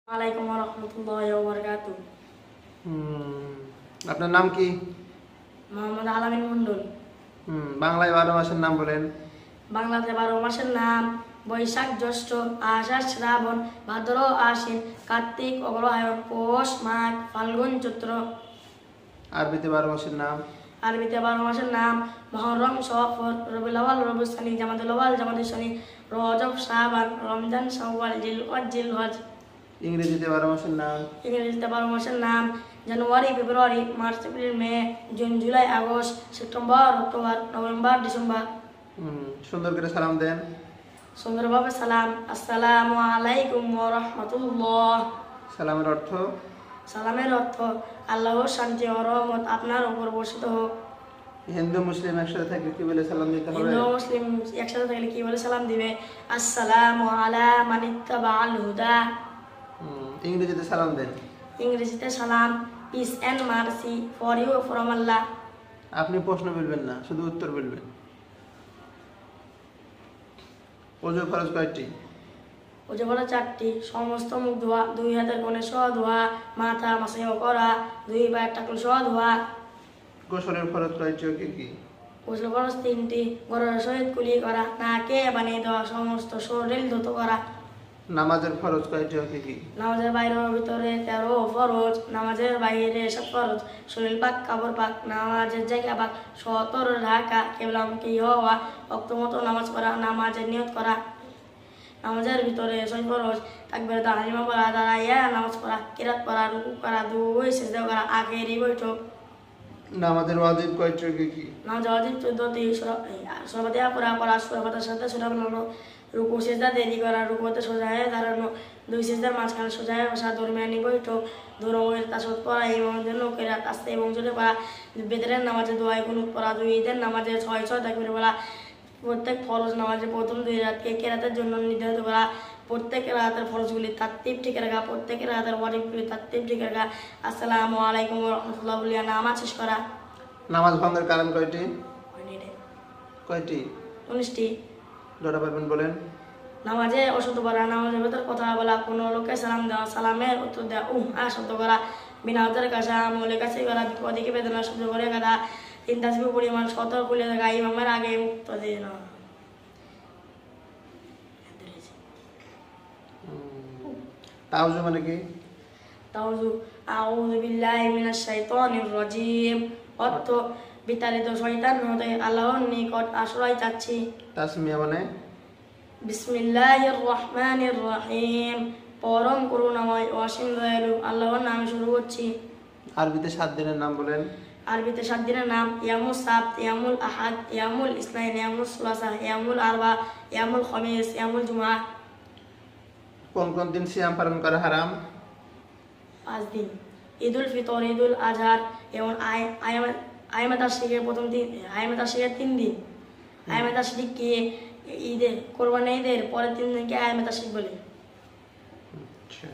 ওয়ালাইকুম রহমতুল্লাহি ওয়া বারাকাতুহু। আপনার নাম কি? মোহাম্মদ আলামিন মন্ডল। বাংলায় 12 মাসের নাম বলেন। বাংলাতে 12 মাসের নাম: বৈশাখ, জ্যৈষ্ঠ, আষাঢ়, শ্রাবণ, ভাদ্র, আশ্বিন, কার্তিক, অগ্রহায়ণ, পৌষ, মাঘ, ফাল্গুন, চৈত্র। আরবিতে 12 মাসের নাম। আরবিতে 12 মাসের নাম: মুহররম, সফর, রবিউল আউয়াল, রবিউল সানি, জামাদুল আউয়াল, জামাদুল সানি, রজব, শাবান, রমজান, শাওয়াল, জিলহজ, জিলহজ। ইংরেজিতে 12 মাসের নাম। ইংরেজিতে 12 মাসের নাম: January, February, March, April, May, June, July, August, September, October, November, December. সুন্দর করে সালাম দেন। সুন্দরভাবে সালাম: আসসালামু আলাইকুম ওয়া রাহমাতুল্লাহ। সালামের অর্থ? সালামের অর্থ: আল্লাহর শান্তি ও রহমত আপনার উপর বর্ষিত হোক। হিন্দু মুসলিম একসাথে থাকলে কি বলে সালাম দিতে হবে? হিন্দু মুসলিম একসাথে থাকলে কি বলে সালাম দিবে? আসসালামু আলা মান ইত্তাবাআল হুদা। ইংরেজিতে সালাম দেন। ইংরেজিতে সালাম: peace and mercy for you from Allah. আপনি প্রশ্ন বলবেন না, শুধু উত্তর বলবেন। ওযু ফরজ কয়টি? ওযু ফরজ 4টি: সমস্ত মুখ ধোয়া, 2 হাতের কোণে সহ ধোয়া, মাথা মাসিহ করা, 2 পায়ের টাকলু সহ ধোয়া। গোসলের ফরজ কয়টি ও কি কি? গোসল ফরজ 3টি: গরুর সহিত কুলি করা, নাকে পানি দেওয়া, সমস্ত শরীর ধৌত করা। নামাজের ফরজ কয়টি ও কি কি? নামাজের বাইরে ও ভিতরে 13 ফরজ। নামাজের বাইরে 7 ফরজ: শরীর পাক, কাপড় পাক, নামাজের জায়গা পাক, সতর ঢাকা, কিবলামুখী হওয়া, ওয়াক্তমতো নামাজ পড়া, নামাজের নিয়ত করা। নামাজের ভিতরে 6 ফরজ: তাকবীর তাহরিমা পড়া, দাঁড়াইয়া নামাজ পড়া, কিরাত পড়া, রুকু করা, 2 সিজদা করা, আখেরি বৈঠক। নামাজের ওয়াজিব কয়টি ও কি কি? নামাজ ওয়াজিব 14টি: সূরা ফাতিহা পড়া, সূরা ফাতিহার সাথে সূরা বানানো, রুকু সিজদা দেরি করা, রুকুতে সোজা হয়ে দাঁড়ানো, 2 সিজদার মাঝখানে সোজা হয়ে বসা, দরমিয়ানি বৈঠক, 2 রাকাতের তাশাহুদ পড়া, ইমামের জন্য কিরাত আস্তে এবং জোরে পড়া, বেতরের নামাজে দোয়া কুনুত পড়া, 2 ঈদের নামাজে 6 তাকবীর বলা, প্রত্যেক ফরজ নামাজে প্রথম 2 রাকাতকে কিরাতের জন্য নির্ধারিত করা, প্রত্যেক রাকাতের ফরজগুলি তারতিব ঠিক রাখা, প্রত্যেক রাকাতের ওয়াজিবগুলি তারতিব ঠিক রাখা, আসসালামু আলাইকুম ওয়া রাহমাতুল্লাহি বলিয়া নামাজ শেষ করা। নামাজ ভঙ্গের কারণ কয়টি? কয়টি? 19টি। যটা পারবেন বলেন। নামাজে অশুদ্ধ করা, নামাজের ভেতর কথা বলা, কোনো লোককে সালাম দেওয়া, সালামের উত্তর দেওয়া, শব্দ করা, বিনা অর্থের কাছে আমলের কাছে করা, বিপদিকে বেদনা শব্দ করে কাটা, 3 তাসবিহ পরিমাণ সতর খুলে থাকা, ইমামের আগে মুক্ত দিয়ে নেওয়া। তাওযু মানে কি? তাওযু: আউযু বিল্লাহি মিনাশ শাইতানির রাজীম। অর্থ: বিতাড়িত শয়তান হতে আল্লাহর নিকট আশ্রয় চাচ্ছি। তাসমিয়া মানে? বিসমিল্লাহির রহমানির রহিম। পরম করুণাময় ও অসীম দয়ালু আল্লাহর নামে শুরু করছি। আরবিতে 7 দিনের নাম বলেন। আরবিতে 7 দিনের নাম: ইয়ামুস সাবত, ইয়ামুল আহাদ, ইয়ামুল ইসনাইন, ইয়ামুল সুলাসা, ইয়ামুল আরবা, ইয়ামুল খামিস, ইয়ামুল জুমআ। কোন কোন দিন সিয়াম পালন করা হারাম? 5 দিন: ঈদুল ফিতর, ঈদুল আজহার এবং আইয়ামে তাশরিকের প্রথম দিন, আইয়ামে তাশরিকের 3 দিন। আইয়ামে তাশরিককে ঈদের, কোরবানি ঈদের পরের 3 দিনকে আইয়ামে তাশরিক বলে। আচ্ছা।